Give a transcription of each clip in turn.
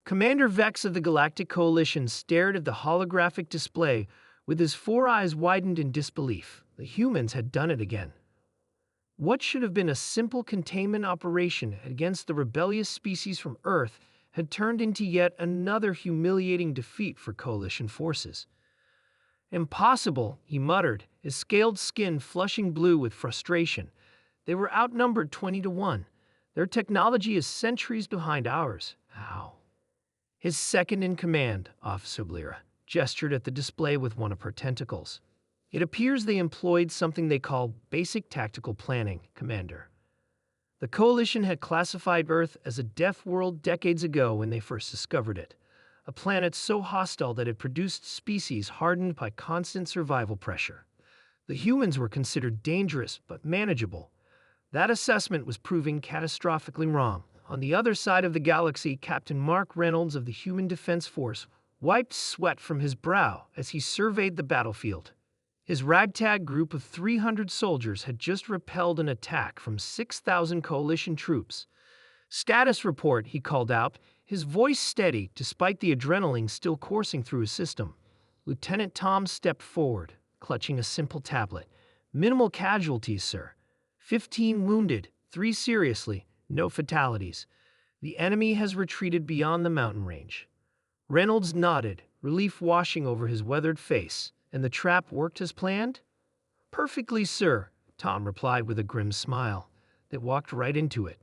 Commander Vex of the Galactic Coalition stared at the holographic display with his four eyes widened in disbelief. The humans had done it again. What should have been a simple containment operation against the rebellious species from Earth had turned into yet another humiliating defeat for Coalition forces. "Impossible," he muttered, his scaled skin flushing blue with frustration. They were outnumbered 20-1. Their technology is centuries behind ours. How? His second-in-command, Officer Lyra, gestured at the display with one of her tentacles. "It appears they employed something they call basic tactical planning, Commander. The Coalition had classified Earth as a death world decades ago when they first discovered it, a planet so hostile that it produced species hardened by constant survival pressure. The humans were considered dangerous but manageable. That assessment was proving catastrophically wrong. On the other side of the galaxy, Captain Mark Reynolds of the Human Defense Force wiped sweat from his brow as he surveyed the battlefield. His ragtag group of 300 soldiers had just repelled an attack from 6,000 Coalition troops. "Status report," he called out, his voice steady despite the adrenaline still coursing through his system. Lieutenant Tom stepped forward, clutching a simple tablet. "Minimal casualties, sir. 15 wounded, 3 seriously, no fatalities. The enemy has retreated beyond the mountain range." Reynolds nodded, relief washing over his weathered face. "And the trap worked as planned?" "Perfectly, sir," Tom replied with a grim smile. "They walked right into it."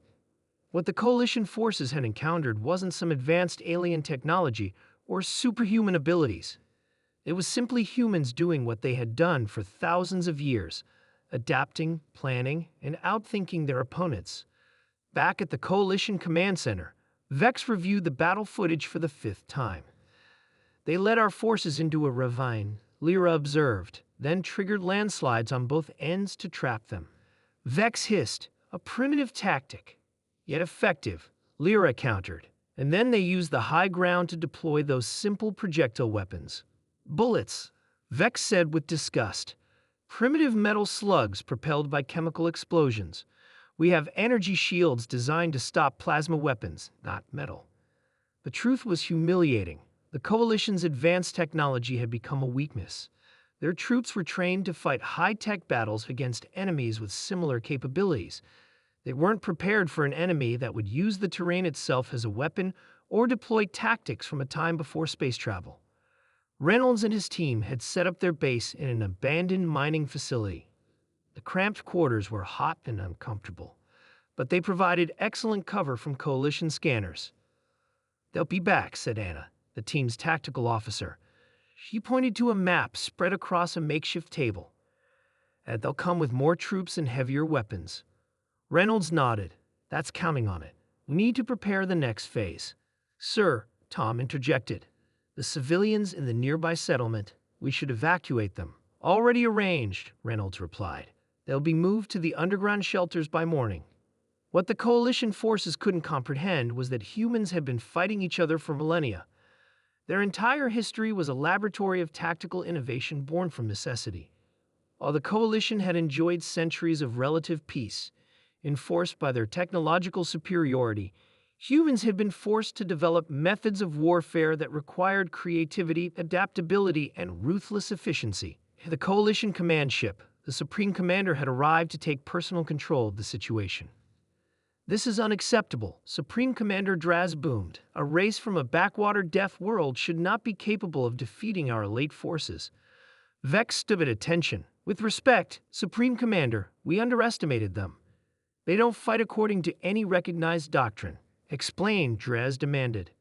What the Coalition forces had encountered wasn't some advanced alien technology or superhuman abilities. It was simply humans doing what they had done for thousands of years, adapting, planning, and outthinking their opponents. Back at the Coalition Command Center, Vex reviewed the battle footage for the 5th time. "They led our forces into a ravine," Lyra observed, then triggered landslides on both ends to trap them. Vex hissed, "A primitive tactic, yet effective," Lyra countered. "And then they used the high ground to deploy those simple projectile weapons. Bullets," Vex said with disgust. "Primitive metal slugs propelled by chemical explosions. We have energy shields designed to stop plasma weapons, not metal." The truth was humiliating. The Coalition's advanced technology had become a weakness. Their troops were trained to fight high-tech battles against enemies with similar capabilities. They weren't prepared for an enemy that would use the terrain itself as a weapon or deploy tactics from a time before space travel. Reynolds and his team had set up their base in an abandoned mining facility. The cramped quarters were hot and uncomfortable, but they provided excellent cover from Coalition scanners. "They'll be back," said Anna, the team's tactical officer. She pointed to a map spread across a makeshift table. "And they'll come with more troops and heavier weapons." Reynolds nodded. "That's counting on it. We need to prepare the next phase." "Sir," Tom interjected, "the civilians in the nearby settlement, we should evacuate them." "Already arranged," Reynolds replied. "They'll be moved to the underground shelters by morning." What the Coalition forces couldn't comprehend was that humans had been fighting each other for millennia. Their entire history was a laboratory of tactical innovation born from necessity. While the Coalition had enjoyed centuries of relative peace, enforced by their technological superiority, humans had been forced to develop methods of warfare that required creativity, adaptability, and ruthless efficiency. The Coalition command ship, the Supreme Commander, had arrived to take personal control of the situation. "This is unacceptable," Supreme Commander Draz boomed. "A race from a backwater death world should not be capable of defeating our elite forces." Vex stood at attention. "With respect, Supreme Commander, we underestimated them. They don't fight according to any recognized doctrine." "Explain," Draz demanded.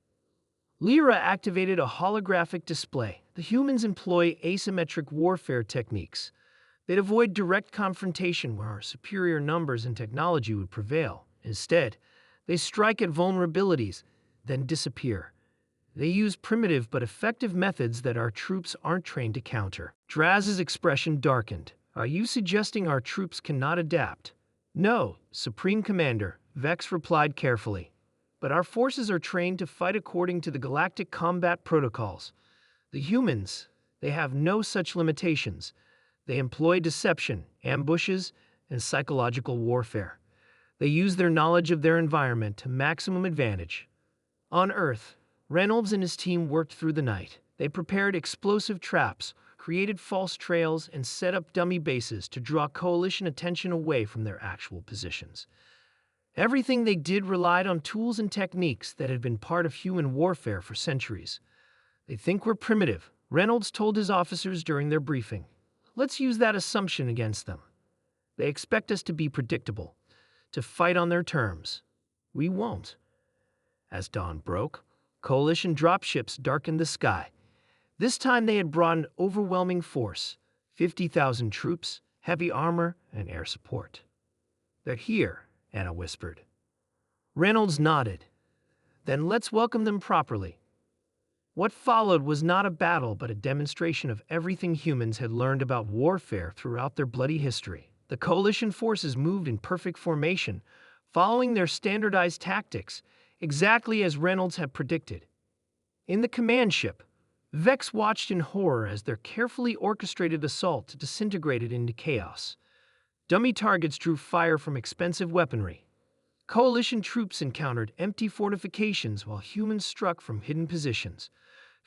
Lyra activated a holographic display. "The humans employ asymmetric warfare techniques. They'd avoid direct confrontation where our superior numbers and technology would prevail. Instead, they strike at vulnerabilities, then disappear. They use primitive but effective methods that our troops aren't trained to counter." Draz's expression darkened. "Are you suggesting our troops cannot adapt?" "No, Supreme Commander," Vex replied carefully. "But our forces are trained to fight according to the galactic combat protocols. The humans, they have no such limitations. They employ deception, ambushes, and psychological warfare. They use their knowledge of their environment to maximum advantage. On Earth, Reynolds and his team worked through the night. They prepared explosive traps, created false trails, and set up dummy bases to draw coalition attention away from their actual positions. Everything they did relied on tools and techniques that had been part of human warfare for centuries. They think we're primitive, Reynolds told his officers during their briefing. Let's use that assumption against them. They expect us to be predictable, to fight on their terms. We won't. As dawn broke, coalition dropships darkened the sky. This time they had brought an overwhelming force, 50,000 troops, heavy armor, and air support. They're here, Anna whispered. Reynolds nodded. Then let's welcome them properly. What followed was not a battle but a demonstration of everything humans had learned about warfare throughout their bloody history. The coalition forces moved in perfect formation, following their standardized tactics, exactly as Reynolds had predicted. In the command ship, Vex watched in horror as their carefully orchestrated assault disintegrated into chaos. Dummy targets drew fire from expensive weaponry. Coalition troops encountered empty fortifications while humans struck from hidden positions.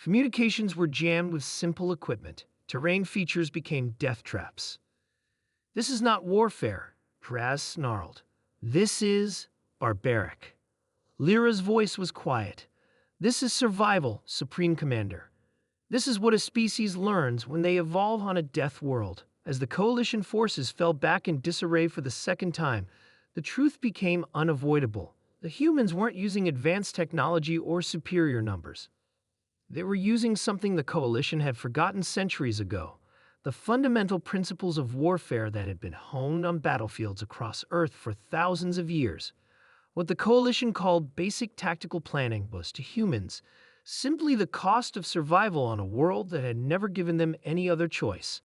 Communications were jammed with simple equipment. Terrain features became death traps. This is not warfare, Praz snarled. This is barbaric. Lyra's voice was quiet. This is survival, Supreme Commander. This is what a species learns when they evolve on a death world. As the coalition forces fell back in disarray for the second time, the truth became unavoidable. The humans weren't using advanced technology or superior numbers. They were using something the coalition had forgotten centuries ago, the fundamental principles of warfare that had been honed on battlefields across Earth for thousands of years. What the coalition called basic tactical planning was, to humans, simply the cost of survival on a world that had never given them any other choice.